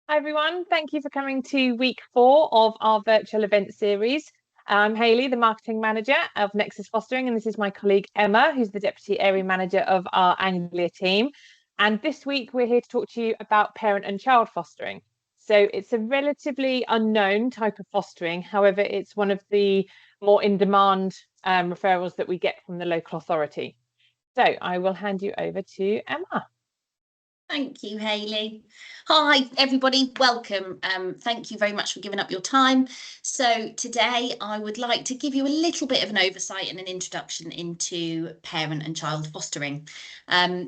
Hi everyone, thank you for coming to week 4 of our virtual event series. I'm Hayley, the marketing manager of Nexus Fostering, and this is my colleague Emma, who's the deputy area manager of our Anglia team. And this week we're here to talk to you about parent and child fostering. So it's a relatively unknown type of fostering. However, it's one of the more in-demand referrals that we get from the local authority. So I will hand you over to Emma. Thank you, Hayley. Hi, everybody. Welcome. Thank you very much for giving up your time. So today I would like to give you a little bit of an oversight and an introduction into parent and child fostering.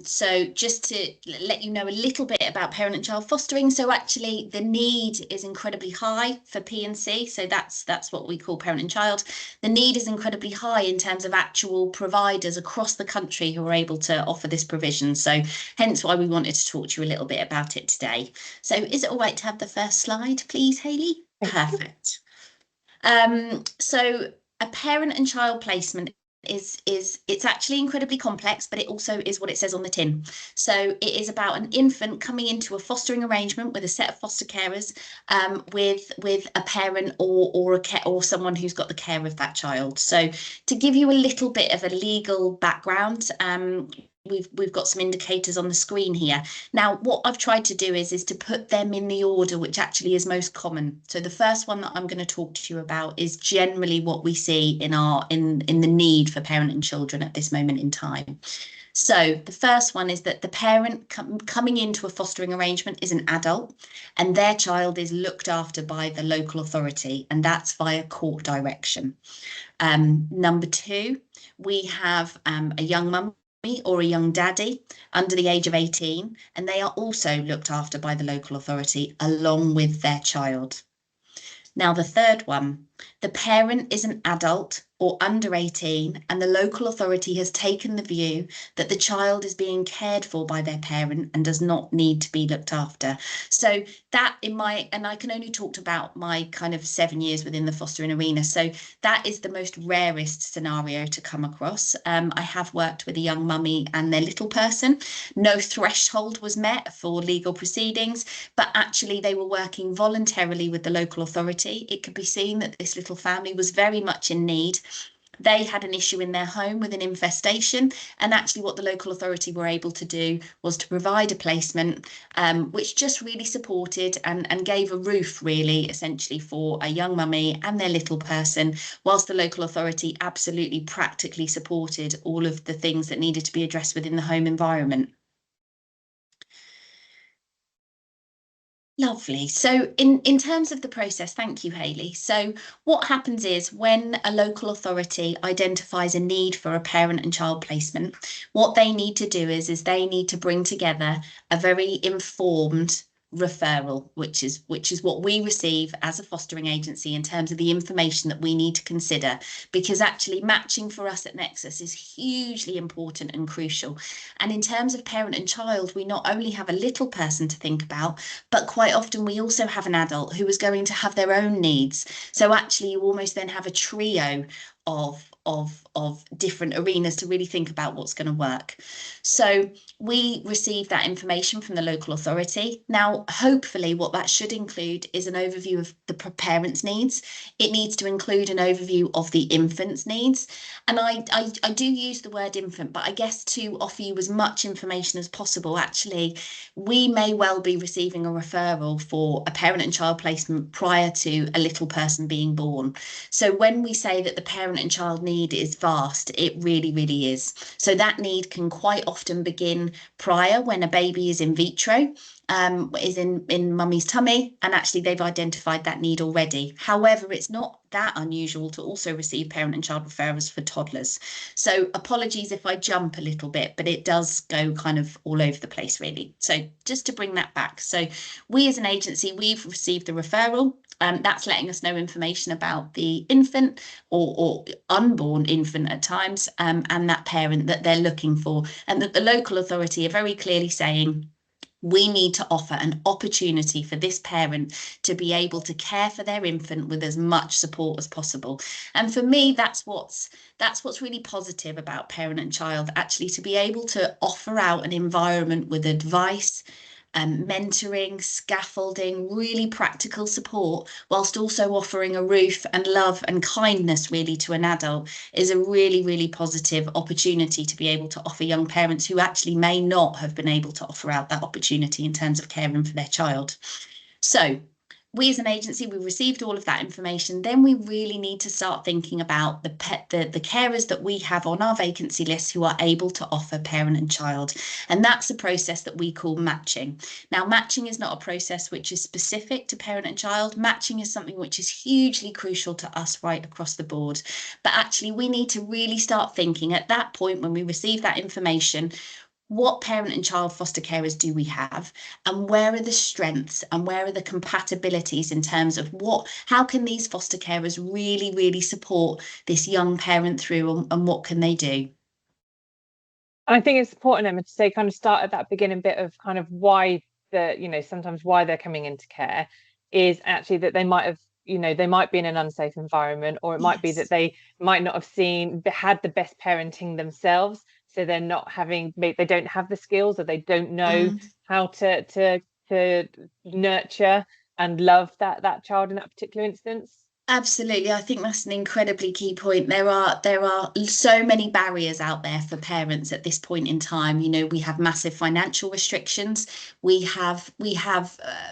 So just to let you know a little bit about parent and child fostering. So actually the need is incredibly high for P&C. So that's what we call parent and child. The need is incredibly high in terms of actual providers across the country who are able to offer this provision. So hence why we wanted to talk to you a little bit about it today. So is it all right to have the first slide, please, Hayley? Perfect. So a parent and child placement is it's actually incredibly complex, but it also is what it says on the tin. So it is about an infant coming into a fostering arrangement with a set of foster carers, with a parent or someone who's got the care of that child. So to give you a little bit of a legal background, we've got some indicators on the screen here. Now, what I've tried to do is to put them in the order which actually is most common. So the first one that I'm going to talk to you about is generally what we see in the need for parent and children at this moment in time. So the first one is that the parent coming into a fostering arrangement is an adult and their child is looked after by the local authority, and that's via court direction. Number 2, we have a young mum or a young daddy under the age of 18, and they are also looked after by the local authority along with their child. Now, the third one, the parent is an adult or under 18, and the local authority has taken the view that the child is being cared for by their parent and does not need to be looked after. So that and I can only talk about my kind of 7 years within the fostering arena. So that is the most rarest scenario to come across. I have worked with a young mummy and their little person. No threshold was met for legal proceedings, but actually they were working voluntarily with the local authority. It could be seen that this little family was very much in need. They had an issue in their home with an infestation, and actually what the local authority were able to do was to provide a placement which just really supported and gave a roof really essentially for a young mummy and their little person, whilst the local authority absolutely practically supported all of the things that needed to be addressed within the home environment. Lovely. So in terms of the process, thank you, Hayley. So what happens is when a local authority identifies a need for a parent and child placement, what they need to do is they need to bring together a very informed referral, which is what we receive as a fostering agency in terms of the information that we need to consider, because actually matching for us at Nexus is hugely important and crucial. And in terms of parent and child, we not only have a little person to think about, but quite often we also have an adult who is going to have their own needs. So actually you almost then have a trio of different arenas to really think about what's going to work. So we receive that information from the local authority. Now, hopefully what that should include is an overview of the parent's needs. It needs to include an overview of the infant's needs. And I do use the word infant, but I guess to offer you as much information as possible, actually, we may well be receiving a referral for a parent and child placement prior to a little person being born. So when we say that the parent and child need is vast, it really, really is. So that need can quite often begin prior, when a baby is in vitro, is in mummy's tummy, and actually they've identified that need already. However, it's not that unusual to also receive parent and child referrals for toddlers. So apologies if I jump a little bit, but it does go kind of all over the place really. So just to bring that back. So we as an agency, we've received the referral. That's letting us know information about the infant or unborn infant at times, and that parent that they're looking for, and that the local authority are very clearly saying, we need to offer an opportunity for this parent to be able to care for their infant with as much support as possible. And for me, that's what's really positive about parent and child, actually, to be able to offer out an environment with advice, mentoring, scaffolding, really practical support, whilst also offering a roof and love and kindness really to an adult, is a really, really positive opportunity to be able to offer young parents who actually may not have been able to offer out that opportunity in terms of caring for their child. So we as an agency, we received all of that information. Then we really need to start thinking about the carers that we have on our vacancy list who are able to offer parent and child. And that's a process that we call matching. Now, matching is not a process which is specific to parent and child. Matching is something which is hugely crucial to us right across the board. But actually, we need to really start thinking at that point when we receive that information, what parent and child foster carers do we have, and where are the strengths and where are the compatibilities in terms of how can these foster carers really, really support this young parent through, and what can they do? I think it's important, Emma, to say kind of start at that beginning bit of kind of why sometimes why they're coming into care is actually that they might have, they might be in an unsafe environment, or it might be that they might not have had the best parenting themselves. So they're not having, they don't have the skills, or they don't know how to nurture and love that child in that particular instance. Absolutely. I think that's an incredibly key point. There are so many barriers out there for parents at this point in time. We have massive financial restrictions. We have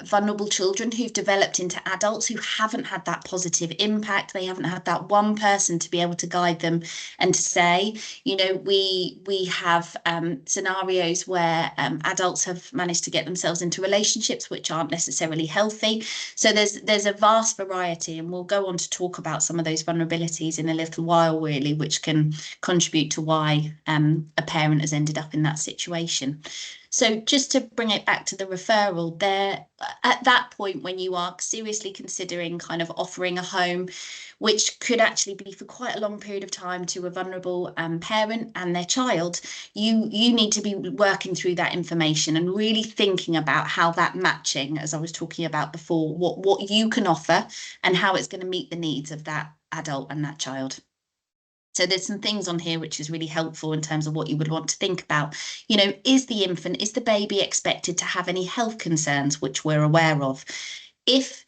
vulnerable children who've developed into adults who haven't had that positive impact. They haven't had that one person to be able to guide them and to say, we have scenarios where adults have managed to get themselves into relationships which aren't necessarily healthy. So there's a vast variety, and we'll go on to talk about some of those vulnerabilities in a little while, really, which can contribute to why a parent has ended up in that situation. So just to bring it back to the referral there, at that point when you are seriously considering kind of offering a home, which could actually be for quite a long period of time to a vulnerable parent and their child, you need to be working through that information and really thinking about how that matching, as I was talking about before, what you can offer and how it's going to meet the needs of that adult and that child. So there's some things on here which is really helpful in terms of what you would want to think about. Is the baby expected to have any health concerns, which we're aware of? If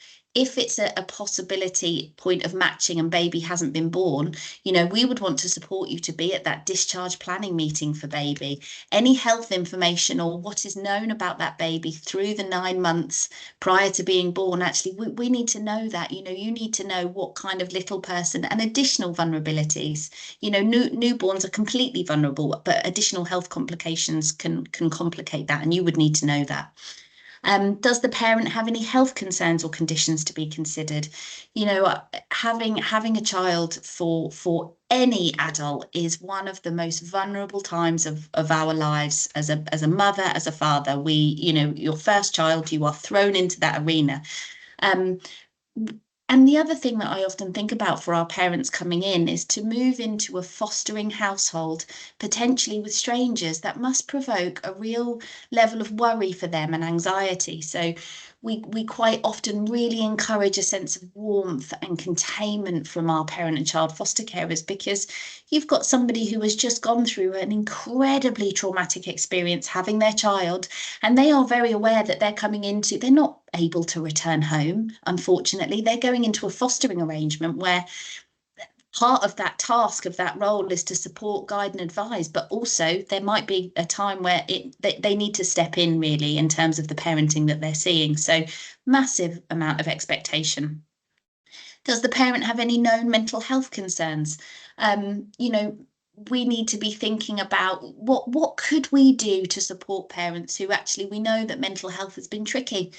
it's a possibility point of matching and baby hasn't been born, we would want to support you to be at that discharge planning meeting for baby. Any health information or what is known about that baby through the 9 months prior to being born, actually, we need to know that. You need to know what kind of little person and additional vulnerabilities. Newborns are completely vulnerable, but additional health complications can complicate that, and you would need to know that. Does the parent have any health concerns or conditions to be considered? Having a child for any adult is one of the most vulnerable times of our lives as a mother, as a father. Your first child, you are thrown into that arena. And the other thing that I often think about for our parents coming in is to move into a fostering household, potentially with strangers, that must provoke a real level of worry for them and anxiety. So we quite often really encourage a sense of warmth and containment from our parent and child foster carers, because you've got somebody who has just gone through an incredibly traumatic experience having their child, and they are very aware that they're not able to return home. Unfortunately, they're going into a fostering arrangement where part of that task of that role is to support, guide and advise, but also there might be a time where they need to step in really in terms of the parenting that they're seeing. So massive amount of expectation. Does the parent have any known mental health concerns? We need to be thinking about what could we do to support parents who actually, we know that mental health has been tricky.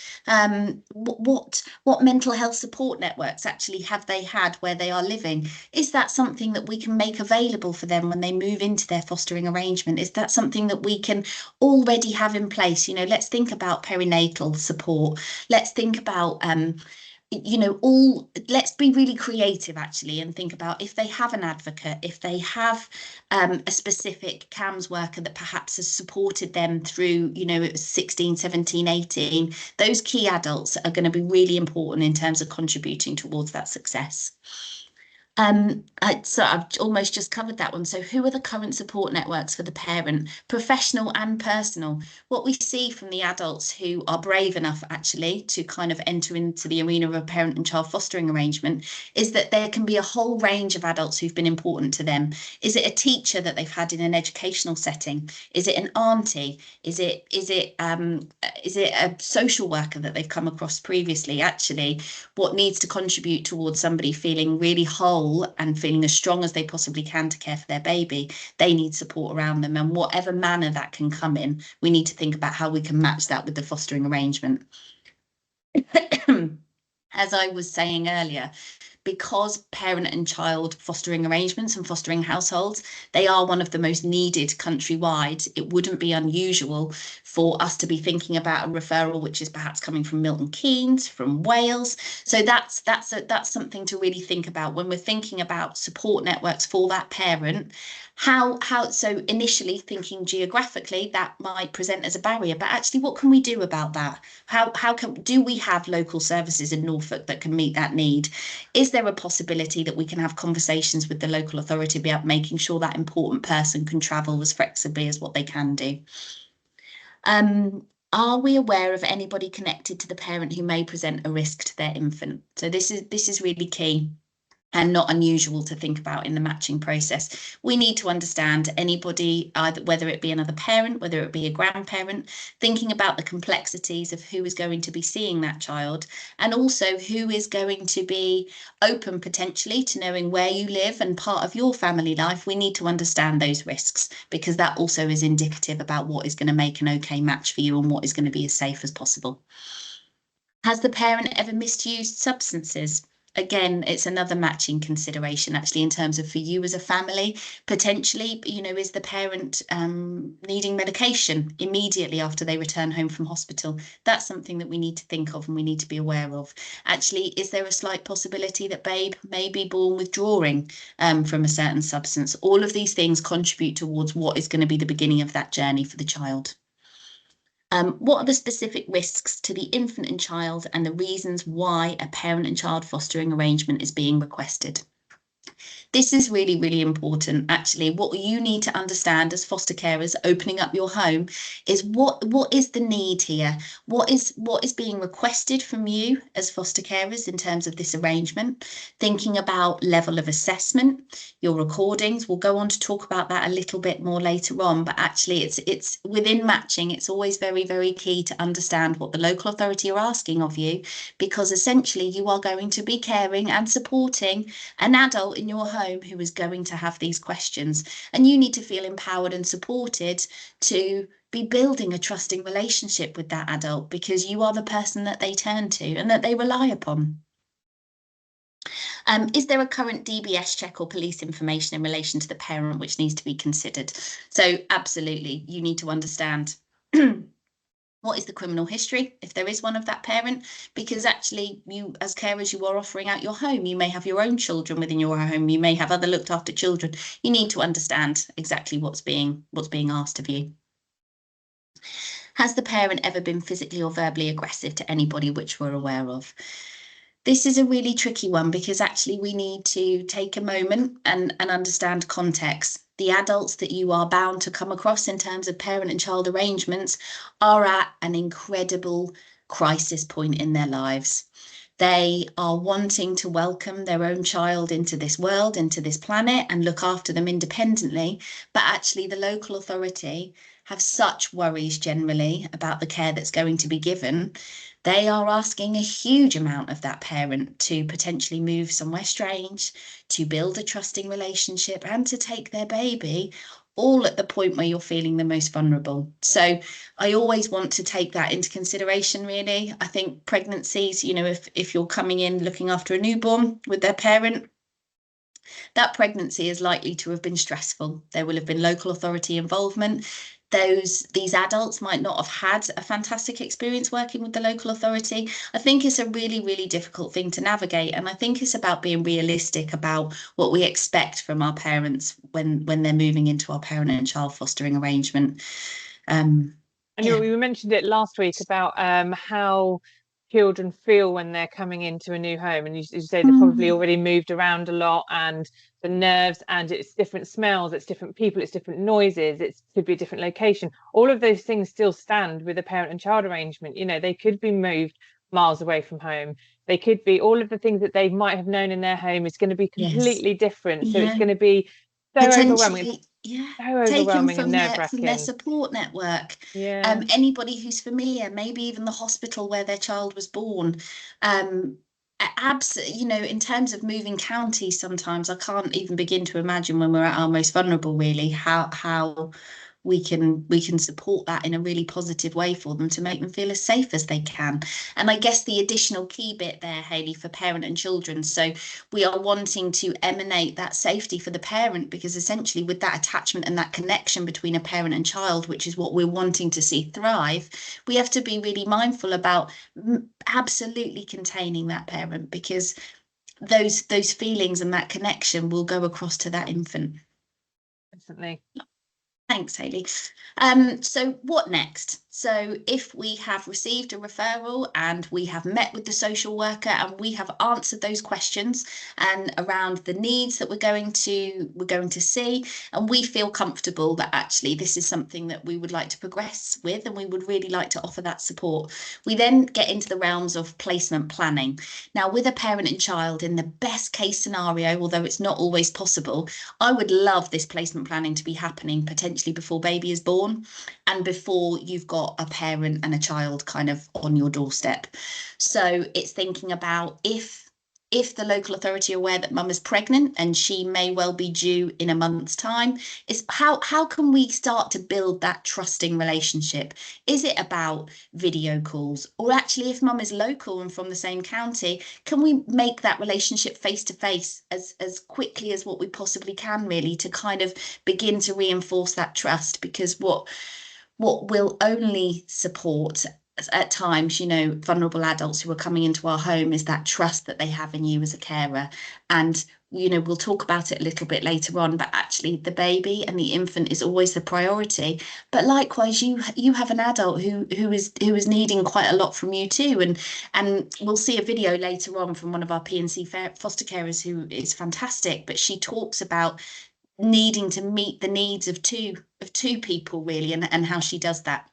What mental health support networks actually have they had where they are living? Is that something that we can make available for them when they move into their fostering arrangement? Is that something that we can already have in place? Let's think about perinatal support. Let's think about let's be really creative actually and think about if they have an advocate, if they have a specific CAMHS worker that perhaps has supported them through, it was 16, 17, 18, those key adults are going to be really important in terms of contributing towards that success. So I've almost just covered that one. So who are the current support networks for the parent, professional and personal? What we see from the adults who are brave enough actually to kind of enter into the arena of a parent and child fostering arrangement is that there can be a whole range of adults who've been important to them. Is it a teacher that they've had in an educational setting? Is it an auntie? Is it a social worker that they've come across previously? Actually, what needs to contribute towards somebody feeling really whole and feeling as strong as they possibly can to care for their baby, they need support around them. And whatever manner that can come in, we need to think about how we can match that with the fostering arrangement. As I was saying earlier, because parent and child fostering arrangements and fostering households, they are one of the most needed countrywide. It wouldn't be unusual for us to be thinking about a referral which is perhaps coming from Milton Keynes, from Wales. So that's something to really think about when we're thinking about support networks for that parent. So initially thinking geographically, that might present as a barrier, but actually what can we do about that? Do we have local services in Norfolk that can meet that need? Is there a possibility that we can have conversations with the local authority about making sure that important person can travel as flexibly as what they can do? Are we aware of anybody connected to the parent who may present a risk to their infant? So this is really key and not unusual to think about in the matching process. We need to understand anybody, either whether it be another parent, whether it be a grandparent, thinking about the complexities of who is going to be seeing that child, and also who is going to be open potentially to knowing where you live and part of your family life. We need to understand those risks, because that also is indicative about what is going to make an okay match for you and what is going to be as safe as possible. Has the parent ever misused substances? Again, it's another matching consideration, actually, in terms of for you as a family, potentially, is the parent needing medication immediately after they return home from hospital? That's something that we need to think of and we need to be aware of. Actually, is there a slight possibility that babe may be born withdrawing from a certain substance? All of these things contribute towards what is going to be the beginning of that journey for the child. What are the specific risks to the infant and child and the reasons why a parent and child fostering arrangement is being requested? This is really, really important. Actually, what you need to understand as foster carers opening up your home is what is the need here? What is being requested from you as foster carers in terms of this arrangement? Thinking about level of assessment, your recordings. We'll go on to talk about that a little bit more later on, but actually it's within matching, it's always very, very key to understand what the local authority are asking of you, because essentially you are going to be caring and supporting an adult in your home who is going to have these questions, and you need to feel empowered and supported to be building a trusting relationship with that adult, because you are the person that they turn to and that they rely upon. Is there a current DBS check or police information in relation to the parent which needs to be considered? So absolutely, you need to understand what is the criminal history, if there is one, of that parent? Because actually, you as carers, you are offering out your home. You may have your own children within your home. You may have other looked after children. You need to understand exactly what's being asked of you. Has the parent ever been physically or verbally aggressive to anybody which we're aware of? This is a really tricky one, because actually we need to take a moment and understand context. The adults that you are bound to come across in terms of parent and child arrangements are at an incredible crisis point in their lives. They are wanting to welcome their own child into this world, into this planet, and look after them independently. But actually the local authority have such worries generally about the care that's going to be given. They are asking a huge amount of that parent to potentially move somewhere strange, to build a trusting relationship, and to take their baby, all at the point where you're feeling the most vulnerable. So I always want to take that into consideration, really. I think pregnancies, if you're coming in looking after a newborn with their parent, that pregnancy is likely to have been stressful. There will have been local authority involvement. These adults might not have had a fantastic experience working with the local authority. I think it's a really, really difficult thing to navigate. And I think it's about being realistic about what we expect from our parents when they're moving into our parent and child fostering arrangement. And you mentioned it last week about how children feel when they're coming into a new home. And you say they've probably already moved around a lot, and the nerves, and it's different smells, it's different people, it's different noises, it could be a different location. All of those things still stand with a parent and child arrangement. You know, they could be moved miles away from home. They could be, all of the things that they might have known in their home is going to be Yes. completely different. So it's Yeah. going to be so overwhelming, Potentially, yeah, so taken overwhelming and from their nerve-wracking. support network. Yeah. Anybody who's familiar, maybe even the hospital where their child was born. You know, in terms of moving counties, sometimes I can't even begin to imagine when we're at our most vulnerable, really, how we can support that in a really positive way for them to make them feel as safe as they can. And I guess the additional key bit there, Hayley, for parent and children, so we are wanting to emanate that safety for the parent, because essentially with that attachment and that connection between a parent and child, which is what we're wanting to see thrive, we have to be really mindful about absolutely containing that parent, because those feelings and that connection will go across to that infant. Definitely. Thanks, Hayley. So what next? So if we have received a referral and we have met with the social worker and we have answered those questions and around the needs that we're going to see, and we feel comfortable that actually this is something that we would like to progress with and we would really like to offer that support, we then get into the realms of placement planning. Now, with a parent and child, in the best case scenario, although it's not always possible, I would love this placement planning to be happening potentially before baby is born and before you've got a parent and a child kind of on your doorstep. So it's thinking about if the local authority are aware that mum is pregnant and she may well be due in a month's time, is how can we start to build that trusting relationship? Is it about video calls, or actually if mum is local and from the same county, can we make that relationship face to face as quickly as what we possibly can, really, to kind of begin to reinforce that trust? Because what will only support at times, you know, vulnerable adults who are coming into our home is that trust that they have in you as a carer. And you know, we'll talk about it a little bit later on, but actually the baby and the infant is always the priority. But likewise, you have an adult who is needing quite a lot from you too. And we'll see a video later on from one of our P&C foster carers who is fantastic, but she talks about needing to meet the needs of two people, really, and how she does that.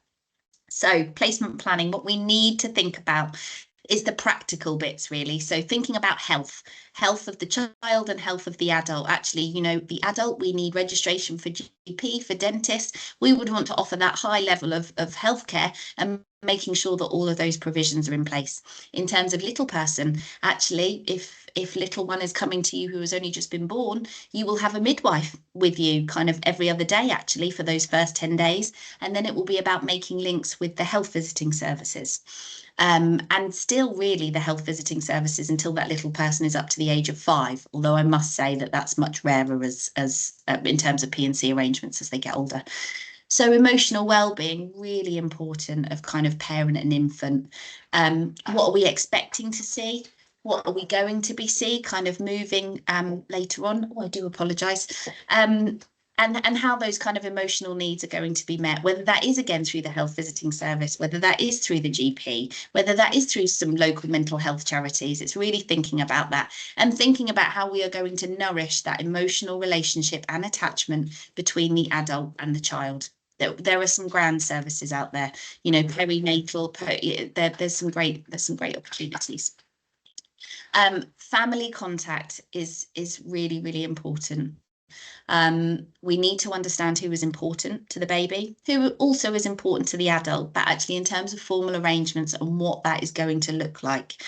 So placement planning, what we need to think about is the practical bits, really. So thinking about health of the child and health of the adult. Actually, you know, the adult, we need registration for GP, for dentist. We would want to offer that high level of healthcare and making sure that all of those provisions are in place. In terms of little person, actually, if little one is coming to you who has only just been born, you will have a midwife with you kind of every other day, actually, for those first 10 days. And then it will be about making links with the health visiting services. And still really the health visiting services until that little person is up to the age of 5, although I must say that that's much rarer as in terms of P&C arrangements as they get older. So emotional well-being, really important of kind of parent and infant. What are we expecting to see? What are we going to be see kind of moving later on? Oh, I do apologise. And how those kind of emotional needs are going to be met, whether that is again through the health visiting service, whether that is through the GP, whether that is through some local mental health charities. It's really thinking about that and thinking about how we are going to nourish that emotional relationship and attachment between the adult and the child. There are some grand services out there, you know, perinatal, there's some great opportunities. Family contact is really, really important. We need to understand who is important to the baby, who also is important to the adult, but actually in terms of formal arrangements and what that is going to look like.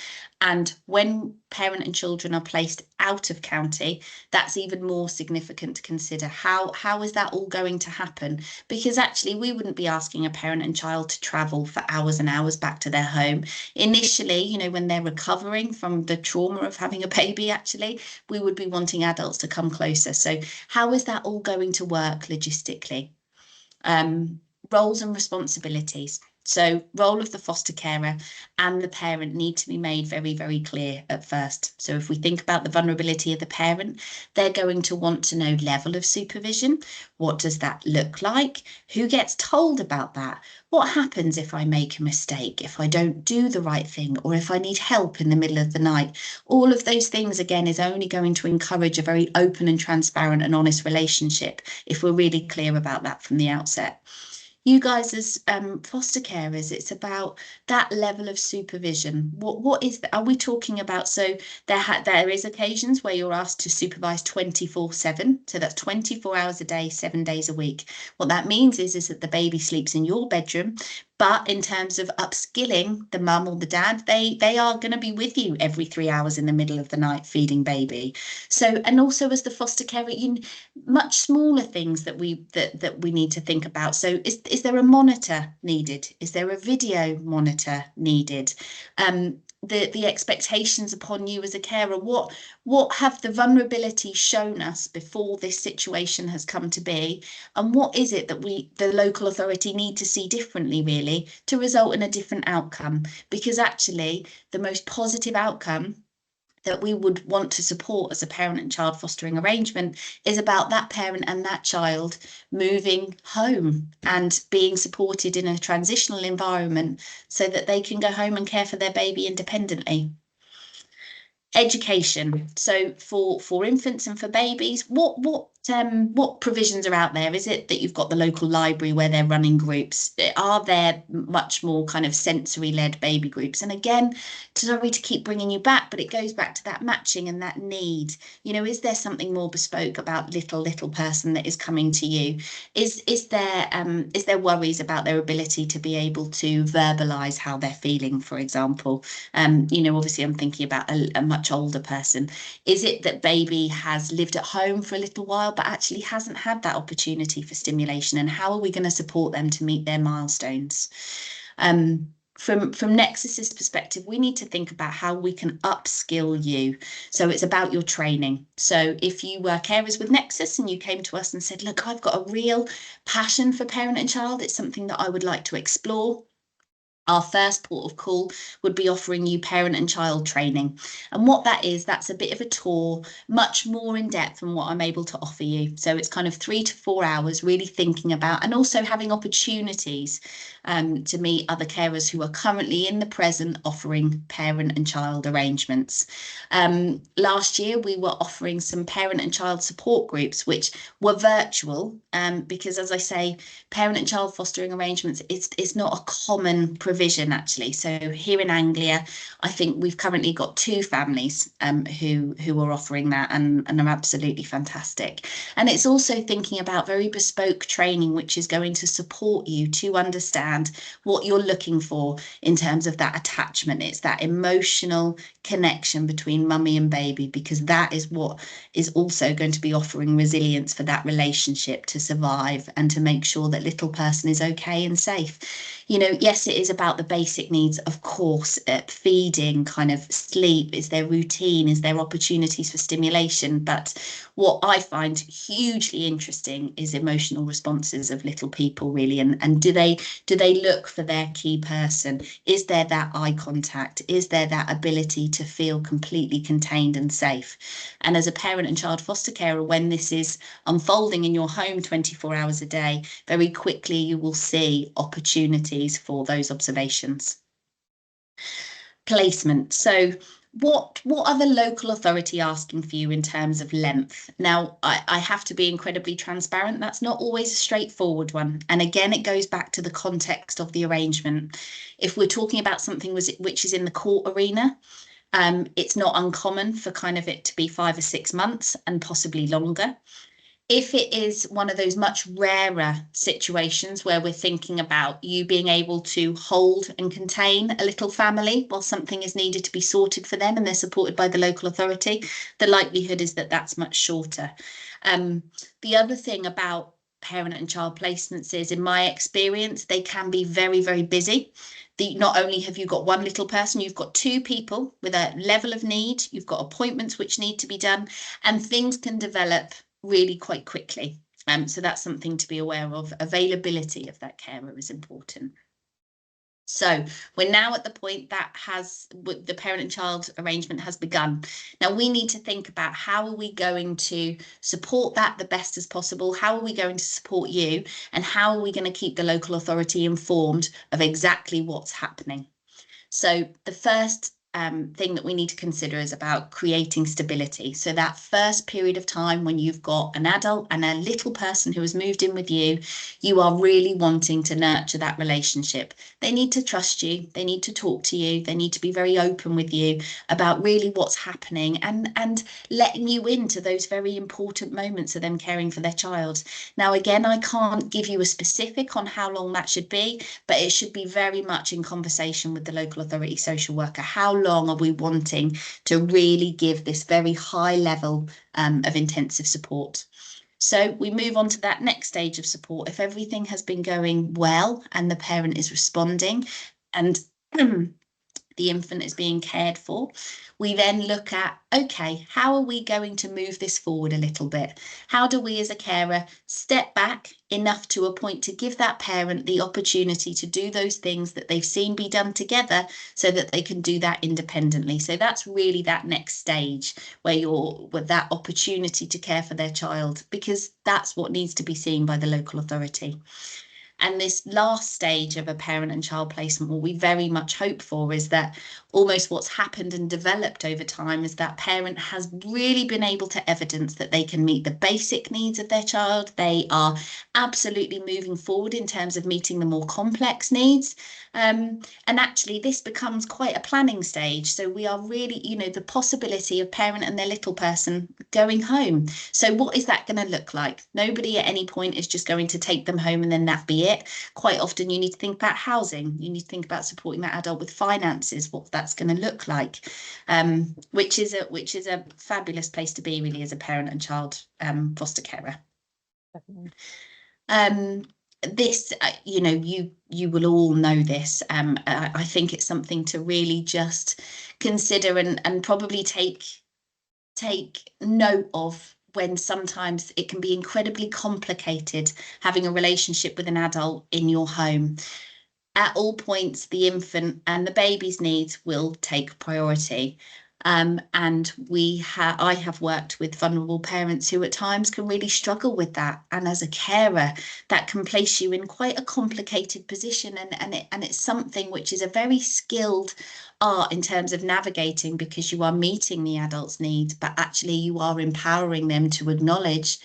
And when parent and children are placed out of county, that's even more significant to consider. How is that all going to happen? Because actually we wouldn't be asking a parent and child to travel for hours and hours back to their home. Initially, you know, when they're recovering from the trauma of having a baby, actually, we would be wanting adults to come closer. So how is that all going to work logistically? Roles and responsibilities. So role of the foster carer and the parent need to be made very, very clear at first. So if we think about the vulnerability of the parent, they're going to want to know level of supervision. What does that look like? Who gets told about that? What happens if I make a mistake, if I don't do the right thing, or if I need help in the middle of the night? All of those things, again, is only going to encourage a very open and transparent and honest relationship if we're really clear about that from the outset. You guys as foster carers, it's about that level of supervision. What is that? Are we talking about? So there is occasions where you're asked to supervise 24/7. So that's 24 hours a day, 7 days a week. What that means is that the baby sleeps in your bedroom. But in terms of upskilling the mum or the dad, they are going to be with you every 3 hours in the middle of the night feeding baby. So, and also as the foster carer, much smaller things that we need to think about. So is there a monitor needed? Is there a video monitor needed? The expectations upon you as a carer, what have the vulnerability shown us before this situation has come to be, and what is it that the local authority need to see differently really to result in a different outcome? Because actually the most positive outcome that we would want to support as a parent and child fostering arrangement is about that parent and that child moving home and being supported in a transitional environment so that they can go home and care for their baby independently. Education. So for infants and for babies, what provisions are out there? Is it that you've got the local library where they're running groups? Are there much more kind of sensory-led baby groups? And again, sorry to keep bringing you back, but it goes back to that matching and that need. Is there something more bespoke about little person that is coming to you? Is there worries about their ability to be able to verbalize how they're feeling, for example? Obviously I'm thinking about a much older person. Is it that baby has lived at home for a little while but actually hasn't had that opportunity for stimulation, and how are we going to support them to meet their milestones? From Nexus's perspective, we need to think about how we can upskill you. So it's about your training. So if you were carers with Nexus and you came to us and said, look, I've got a real passion for parent and child, it's something that I would like to explore, our first port of call would be offering you parent and child training. And what that is, that's a bit of a tour, much more in depth than what I'm able to offer you. So it's kind of 3 to 4 hours really thinking about, and also having opportunities to meet other carers who are currently in the present offering parent and child arrangements. Last year, we were offering some parent and child support groups, which were virtual, because as I say, parent and child fostering arrangements, it's not a common provision actually. So here in Anglia, I think we've currently got 2 families who are offering that and are absolutely fantastic. And it's also thinking about very bespoke training, which is going to support you to understand what you're looking for in terms of that attachment. It's that emotional connection between mummy and baby, because that is what is also going to be offering resilience for that relationship to survive and to make sure that little person is okay and safe. Yes, it is about the basic needs, of course, feeding, kind of sleep, is there routine, is there opportunities for stimulation? But what I find hugely interesting is emotional responses of little people, really, and do they look for their key person? Is there that eye contact? Is there that ability to feel completely contained and safe? And as a parent and child foster carer, when this is unfolding in your home 24 hours a day, very quickly you will see opportunities for those observations. Placement. So what are the local authority asking for you in terms of length? Now, I have to be incredibly transparent. That's not always a straightforward one. And again, it goes back to the context of the arrangement. If we're talking about something which is in the court arena, it's not uncommon for kind of it to be 5 or 6 months and possibly longer. If it is one of those much rarer situations where we're thinking about you being able to hold and contain a little family while something is needed to be sorted for them and they're supported by the local authority, the likelihood is that that's much shorter. The other thing about parent and child placements is, in my experience, they can be very, very busy. Not only have you got one little person, you've got 2 people with a level of need, you've got appointments which need to be done, and things can develop really quite quickly. So that's something to be aware of. Availability of that carer is important. So we're now at the point that the parent and child arrangement has begun. Now we need to think about how are we going to support that the best as possible? How are we going to support you? And how are we going to keep the local authority informed of exactly what's happening? So the first thing that we need to consider is about creating stability. So that first period of time when you've got an adult and a little person who has moved in with you, you are really wanting to nurture that relationship. They need to trust you. They need to talk to you. They need to be very open with you about really what's happening and letting you into those very important moments of them caring for their child. Now, again, I can't give you a specific on how long that should be, but it should be very much in conversation with the local authority social worker. How long are we wanting to really give this very high level of intensive support? So we move on to that next stage of support. If everything has been going well and the parent is responding and the infant is being cared for, we then look at, okay, how are we going to move this forward a little bit? How do we as a carer step back enough to a point to give that parent the opportunity to do those things that they've seen be done together so that they can do that independently? So that's really that next stage where you're with that opportunity to care for their child, because that's what needs to be seen by the local authority. And this last stage of a parent and child placement, what we very much hope for is that almost what's happened and developed over time is that parent has really been able to evidence that they can meet the basic needs of their child. They are absolutely moving forward in terms of meeting the more complex needs. And actually, this becomes quite a planning stage. So we are really, the possibility of parent and their little person going home. So what is that going to look like? Nobody at any point is just going to take them home and then that be it. Quite often you need to think about housing. You need to think about supporting that adult with finances, what that's going to look like, which is a fabulous place to be really as a parent and child foster carer. Definitely. This, you will all know this. I think it's something to really just consider and probably take note of, when sometimes it can be incredibly complicated having a relationship with an adult in your home. At all points, the infant and the baby's needs will take priority. And I have worked with vulnerable parents who at times can really struggle with that. And as a carer, that can place you in quite a complicated position. And it's something which is a very skilled art in terms of navigating, because you are meeting the adult's needs, but actually you are empowering them to acknowledge,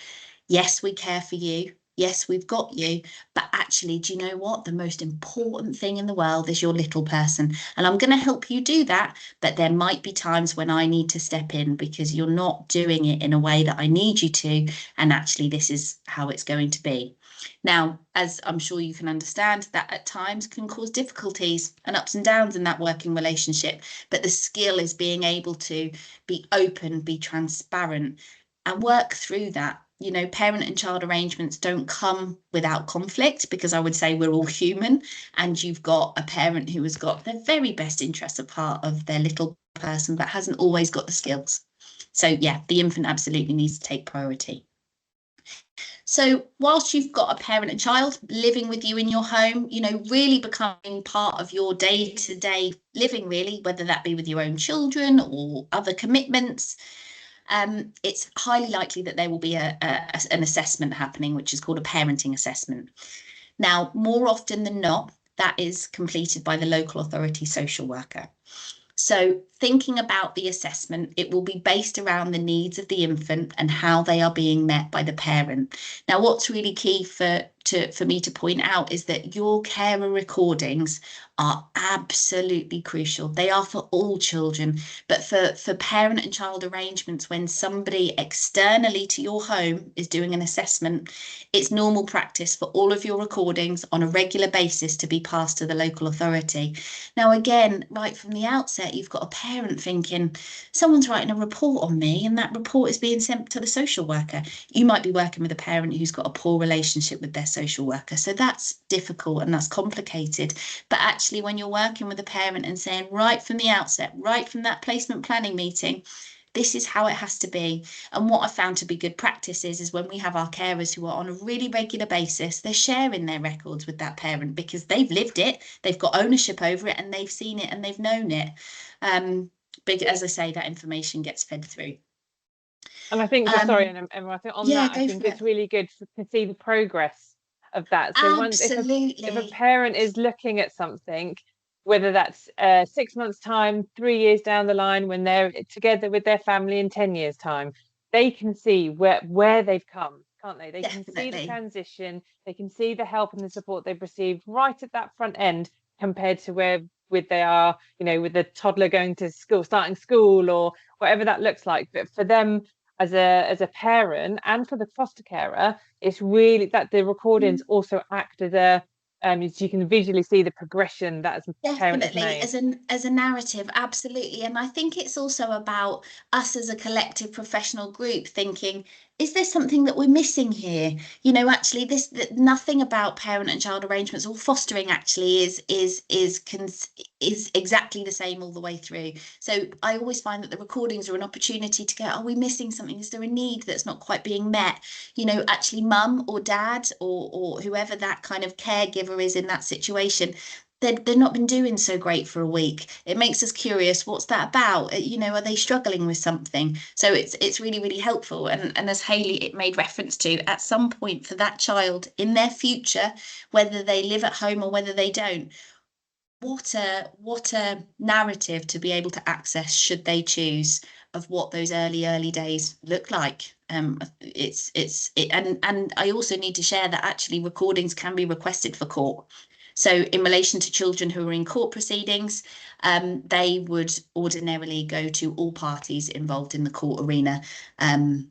yes, we care for you. Yes, we've got you, but actually, do you know what? The most important thing in the world is your little person. And I'm going to help you do that, but there might be times when I need to step in because you're not doing it in a way that I need you to. And actually, this is how it's going to be. Now, as I'm sure you can understand, that at times can cause difficulties and ups and downs in that working relationship. But the skill is being able to be open, be transparent, and work through that. Parent and child arrangements don't come without conflict, because I would say we're all human, and you've got a parent who has got the very best interests at heart of their little person, but hasn't always got the skills. So yeah, the infant absolutely needs to take priority. So whilst you've got a parent and child living with you in your home, really becoming part of your day-to-day living, really, whether that be with your own children or other commitments, it's highly likely that there will be an assessment happening, which is called a parenting assessment. Now, more often than not, that is completed by the local authority social worker. So thinking about the assessment, it will be based around the needs of the infant and how they are being met by the parent. Now, what's really key for me to point out is that your carer recordings are absolutely crucial. They are for all children, but for parent and child arrangements, when somebody externally to your home is doing an assessment, it's normal practice for all of your recordings on a regular basis to be passed to the local authority. Now, again, right from the outset, you've got a parent thinking, someone's writing a report on me, and that report is being sent to the social worker. You might be working with a parent who's got a poor relationship with their social worker, so that's difficult and that's complicated. But actually, when you're working with a parent and saying right from the outset, right from that placement planning meeting, This is how it has to be. And what I found to be good practice is when we have our carers who are on a really regular basis, they're sharing their records with that parent because they've lived it, they've got ownership over it, and they've seen it and they've known it. But as I say, that information gets fed through. And I think, sorry, Emma, I think on Yeah, that, I go think for it. it's really good to see the progress of that. So once, if a Absolutely. parent is looking at something, whether that's 6 months' time, 3 years down the line, when they're together with their family in 10 years' time, they can see where they've come, can't they? They can see the Definitely. transition, they can see the help and the support they've received right at that front end compared to where with they are, with the toddler going to school, starting school, or whatever that looks like. But for them, as a parent and for the foster carer, it's really that the recordings also act as as you can visually see the progression that as a parent has Definitely, made. as a narrative, absolutely. And I think it's also about us as a collective professional group thinking, is there something that we're missing here? Actually, nothing about parent and child arrangements or fostering actually is exactly the same all the way through. So I always find that the recordings are an opportunity to go, are we missing something? Is there a need that's not quite being met? Actually, mum or dad or whoever that kind of caregiver is in that situation, they've not been doing so great for a week. It makes us curious, what's that about? Are they struggling with something? So it's really, really helpful. And as Hayley it made reference to, at some point for that child in their future, whether they live at home or whether they don't, what a narrative to be able to access should they choose of what those early days look like. And I also need to share that actually recordings can be requested for court. So in relation to children who are in court proceedings, they would ordinarily go to all parties involved in the court arena. And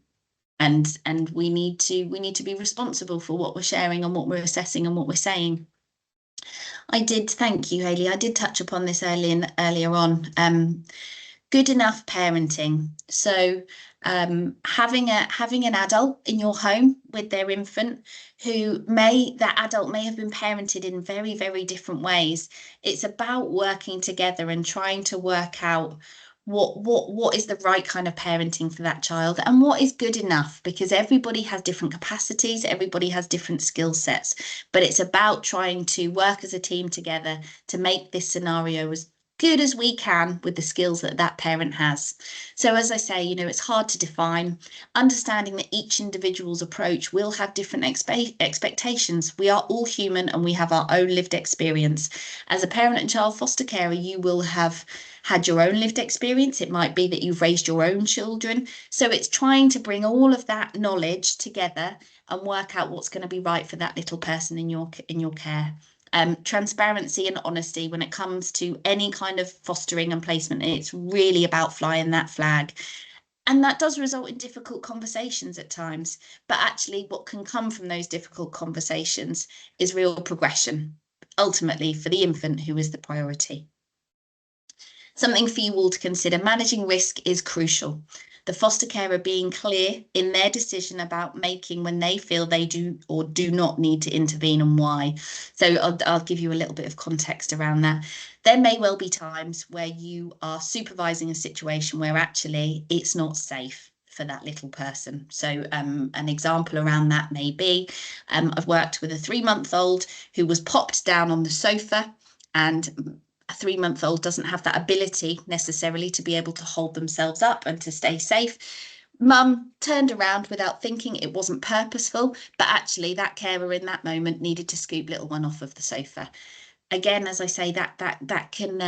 we need to be responsible for what we're sharing and what we're assessing and what we're saying. Thank you, Hayley. I did touch upon this earlier on. Good enough parenting. So having an adult in your home with their infant that adult may have been parented in very, very different ways. It's about working together and trying to work out what is the right kind of parenting for that child and what is good enough, because everybody has different capacities, everybody has different skill sets, but it's about trying to work as a team together to make this scenario as good as we can with the skills that parent has. So as I say, it's hard to define, understanding that each individual's approach will have different expectations. We are all human and we have our own lived experience. As a parent and child foster carer, you will have had your own lived experience. It might be that you've raised your own children. So it's trying to bring all of that knowledge together and work out what's going to be right for that little person in your care. Transparency and honesty when it comes to any kind of fostering and placement. It's really about flying that flag. And that does result in difficult conversations at times. But actually, what can come from those difficult conversations is real progression, ultimately for the infant who is the priority. Something for you all to consider. Managing risk is crucial. The foster carer being clear in their decision about making when they feel they do or do not need to intervene and why. So I'll give you a little bit of context around that. There may well be times where you are supervising a situation where actually it's not safe for that little person. So an example around that may be, I've worked with a 3-month-old who was popped down on the sofa, and a 3-month-old doesn't have that ability necessarily to be able to hold themselves up and to stay safe. Mum turned around without thinking. It wasn't purposeful, but actually that carer in that moment needed to scoop little one off of the sofa. Again, as I say, that can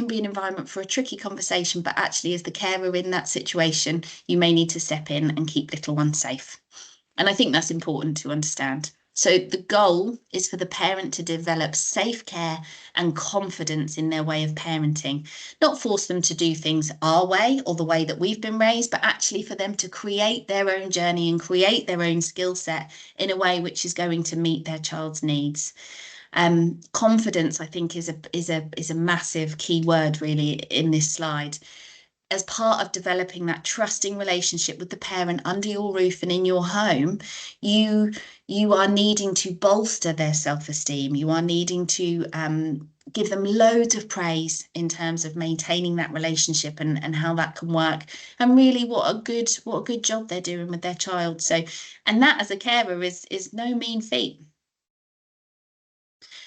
be an environment for a tricky conversation, but actually as the carer in that situation, you may need to step in and keep little one safe. And I think that's important to understand. So the goal is for the parent to develop safe care and confidence in their way of parenting, not force them to do things our way or the way that we've been raised, but actually for them to create their own journey and create their own skill set in a way which is going to meet their child's needs. Confidence, I think, is a massive key word really in this slide. As part of developing that trusting relationship with the parent under your roof and in your home, you are needing to bolster their self-esteem. You are needing to give them loads of praise in terms of maintaining that relationship and how that can work, and really what a good job they're doing with their child. So, and that as a carer is no mean feat.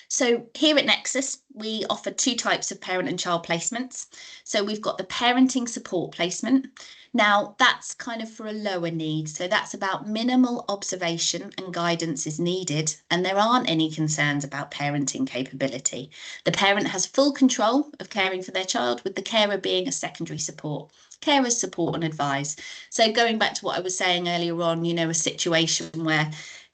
So here at Nexus, we offer 2 types of parent and child placements. So we've got the parenting support placement. Now that's kind of for a lower need. So that's about minimal observation and guidance is needed, and there aren't any concerns about parenting capability. The parent has full control of caring for their child, with the carer being a secondary support. Carers support and advise. So going back to what I was saying earlier on, you know, a situation where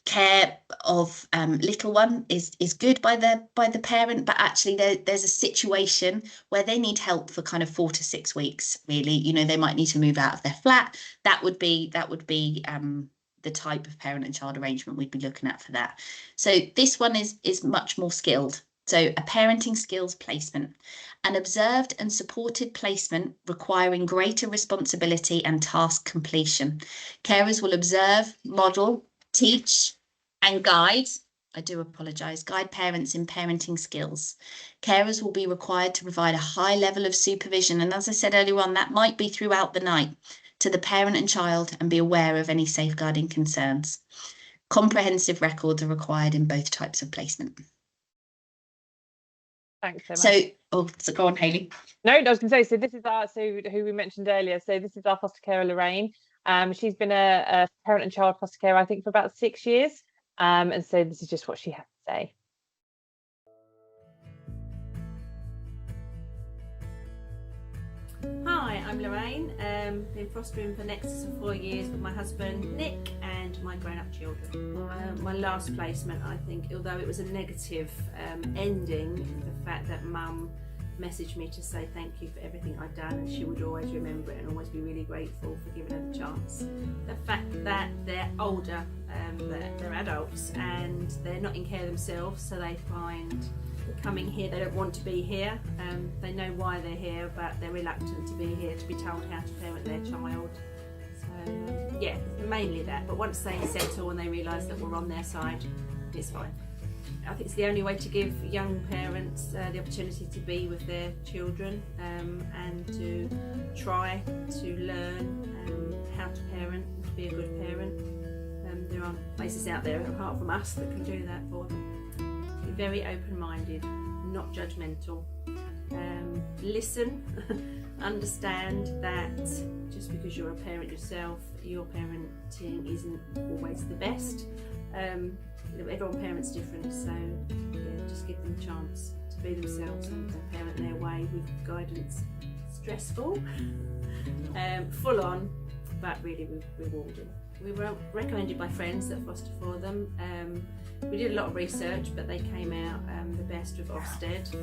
care of little one is good by the parent, but actually there's a situation where they need help for kind of 4 to 6 weeks, really. You know, they might need to move out of their flat. That would be the type of parent and child arrangement we'd be looking at for that. So this one is much more skilled. So a parenting skills placement, an observed and supported placement requiring greater responsibility and task completion. Carers will observe, model, teach and guide parents in parenting skills. Carers will be required to provide a high level of supervision, and as I said earlier on, that might be throughout the night, to the parent and child, and be aware of any safeguarding concerns. Comprehensive records are required in both types of placement. Thanks so much. So go on, Hayley. No, I was going to say, so this is who we mentioned earlier. So this is our foster carer, Lorraine. She's been a parent and child foster carer, I think, for about 6 years. And so this is just what she has to say. Hi, I'm Lorraine. Been fostering for Nexus for 4 years with my husband Nick and my grown-up children. My last placement, I think, although it was a negative ending, the fact that Mum messaged me to say thank you for everything I've done, and she would always remember it and always be really grateful for giving her the chance. The fact that they're older, they're adults and they're not in care themselves, so they find coming here, they don't want to be here. They know why they're here, but they're reluctant to be here, to be told how to parent their child. So yeah, mainly that. But once they settle and they realise that we're on their side, it's fine. I think it's the only way to give young parents the opportunity to be with their children and to try to learn how to parent, to be a good parent. There are places out there apart from us that can do that for them. Be very open-minded, not judgmental. Listen, understand that just because you're a parent yourself, your parenting isn't always the best. Everyone parents different, so yeah, just give them a chance to be themselves and parent their way with guidance. Stressful, full on, but really rewarding. We were recommended by friends that foster for them. We did a lot of research, but they came out the best with Ofsted,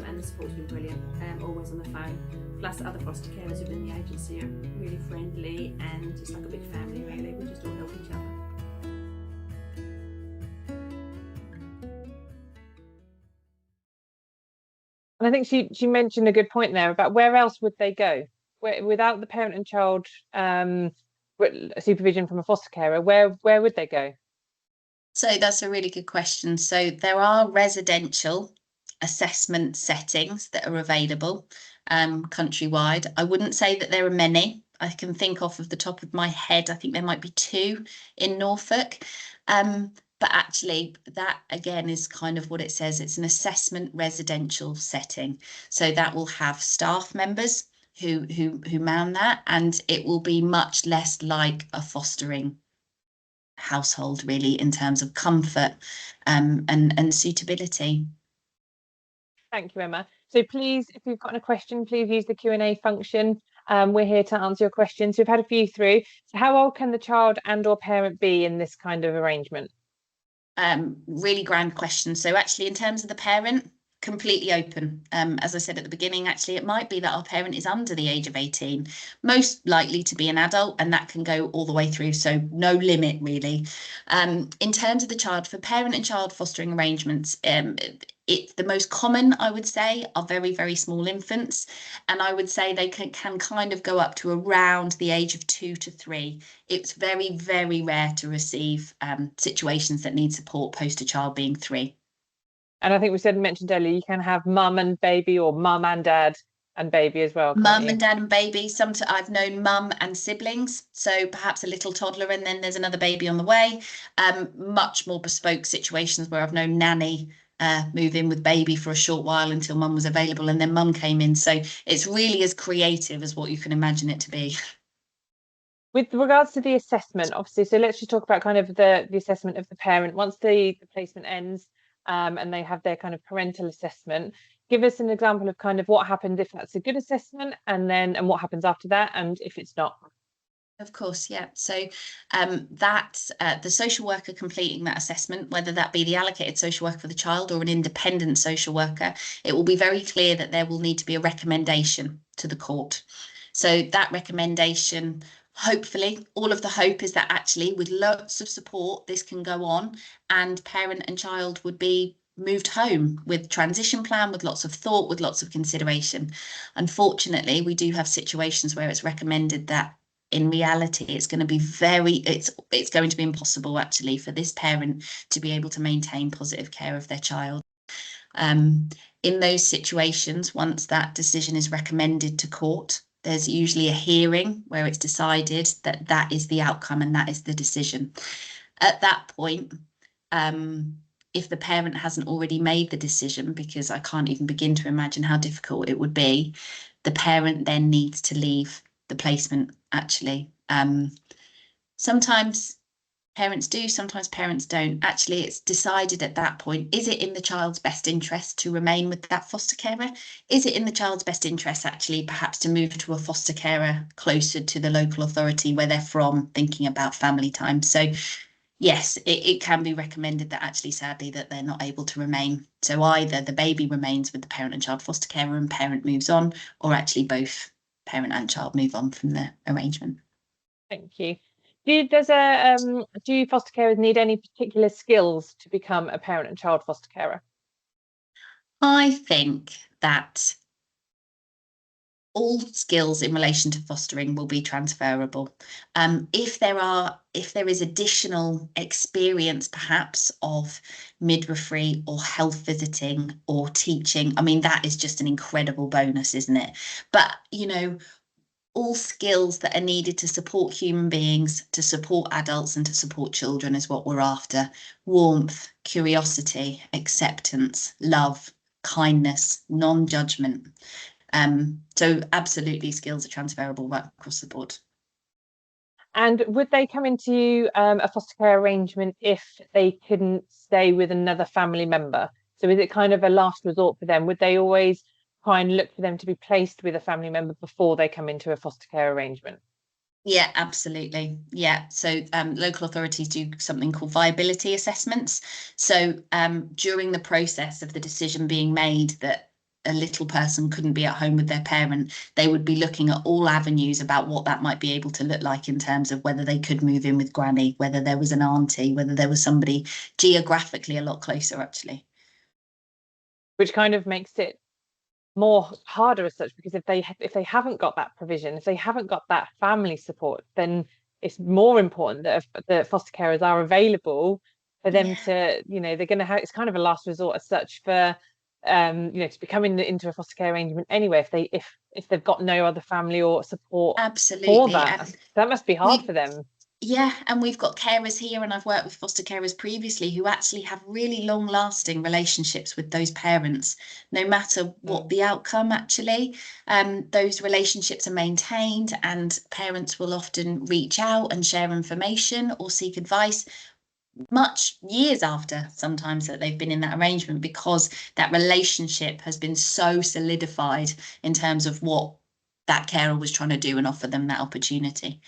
and the support's been brilliant, always on the phone. Plus other foster carers within the agency are really friendly, and it's like a big family really, we just all help each other. And I think she mentioned a good point there about where else would they go? Without the parent and child supervision from a foster carer, where would they go? So that's a really good question. So there are residential assessment settings that are available countrywide. I wouldn't say that there are many. I can think off the top of my head, I think there might be 2 in Norfolk. But actually, that again is kind of what it says. It's an assessment residential setting. So that will have staff members who man that, and it will be much less like a fostering household, really, in terms of comfort and suitability. Thank you, Emma. So please, if you've got a question, please use the Q&A function. We're here to answer your questions. We've had a few through. So how old can the child and or parent be in this kind of arrangement? Really grand question. So actually, in terms of the parent, completely open. As I said at the beginning, actually, it might be that our parent is under the age of 18, most likely to be an adult, and that can go all the way through. So no limit, really. In terms of the child, for parent and child fostering arrangements, the most common, I would say, are very, very small infants. And I would say they can kind of go up to around the age of 2 to 3. It's very, very rare to receive situations that need support post a child being 3. And I think mentioned earlier, you can have mum and baby or mum and dad and baby as well, can't Mum you? and dad and baby. I've known mum and siblings, so perhaps a little toddler and then there's another baby on the way. Much more bespoke situations where I've known nanny move in with baby for a short while until mum was available and then mum came in. So it's really as creative as what you can imagine it to be. With regards to the assessment, obviously, so let's just talk about kind of the assessment of the parent. Once the placement ends and they have their kind of parental assessment, give us an example of kind of what happens if that's a good assessment and what happens after that and if it's not. Of course, yeah. So the social worker completing that assessment, whether that be the allocated social worker for the child or an independent social worker, it will be very clear that there will need to be a recommendation to the court. So that recommendation, hopefully, all of the hope is that actually with lots of support, this can go on and parent and child would be moved home with transition plan, with lots of thought, with lots of consideration. Unfortunately, we do have situations where it's recommended that in reality, it's going to be it's going to be impossible actually for this parent to be able to maintain positive care of their child. In those situations, once that decision is recommended to court, there's usually a hearing where it's decided that that is the outcome and that is the decision. At that point, if the parent hasn't already made the decision, because I can't even begin to imagine how difficult it would be, the parent then needs to leave the placement actually. Sometimes parents do, sometimes parents don't. Actually, it's decided at that point, is it in the child's best interest to remain with that foster carer? Is it in the child's best interest actually perhaps to move to a foster carer closer to the local authority where they're from, thinking about family time? So yes, it can be recommended that actually sadly that they're not able to remain. So either the baby remains with the parent and child foster carer and parent moves on, or actually both parent and child move on from the arrangement. Thank you. Do foster carers need any particular skills to become a parent and child foster carer? I think that all skills in relation to fostering will be transferable. If there is additional experience perhaps of midwifery or health visiting or teaching, I mean, that is just an incredible bonus, isn't it? But, you know, all skills that are needed to support human beings, to support adults and to support children is what we're after. Warmth, curiosity, acceptance, love, kindness, non-judgment. So absolutely skills are transferable right across the board. And would they come into a foster care arrangement if they couldn't stay with another family member? So is it kind of a last resort for them? Would they always try and look for them to be placed with a family member before they come into a foster care arrangement? Yeah, absolutely. Yeah. So local authorities do something called viability assessments. So during the process of the decision being made that a little person couldn't be at home with their parent, they would be looking at all avenues about what that might be able to look like in terms of whether they could move in with granny, whether there was an auntie, whether there was somebody geographically a lot closer actually. Which kind of makes it more harder as such, because if they haven't got that provision, if they haven't got that family support, then it's more important that the foster carers are available for them to, you know, they're going to have, it's kind of a last resort as such for you know, to be coming into a foster care arrangement anyway if they've got no other family or support. Absolutely. For that must be hard for them. Yeah, and we've got carers here, and I've worked with foster carers previously who actually have really long-lasting relationships with those parents, no matter what the outcome actually. Those relationships are maintained, and parents will often reach out and share information or seek advice much years after sometimes that they've been in that arrangement, because that relationship has been so solidified in terms of what that carer was trying to do and offer them that opportunity.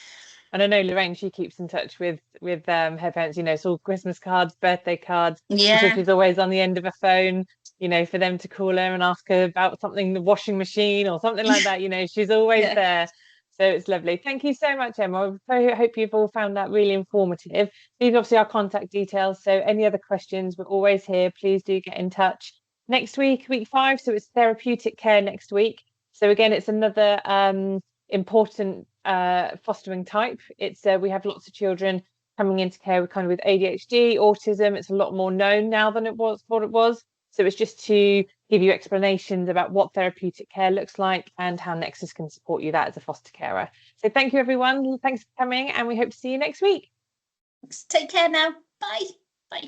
And I know Lorraine, she keeps in touch with her parents, you know, it's all Christmas cards, birthday cards. Yeah. So she's always on the end of a phone, you know, for them to call her and ask her about something, the washing machine or something like that, you know, she's always there. So it's lovely. Thank you so much, Emma. I hope you've all found that really informative. These are obviously our contact details. So any other questions, we're always here. Please do get in touch. Next week, week 5, so it's therapeutic care next week. So again, it's another important fostering type. It's we have lots of children coming into care with ADHD, autism. It's a lot more known now than it was. So it's just to give you explanations about what therapeutic care looks like and how Nexus can support you that as a foster carer. So thank you, everyone. Thanks for coming, and we hope to see you next week. Take care now. Bye. Bye.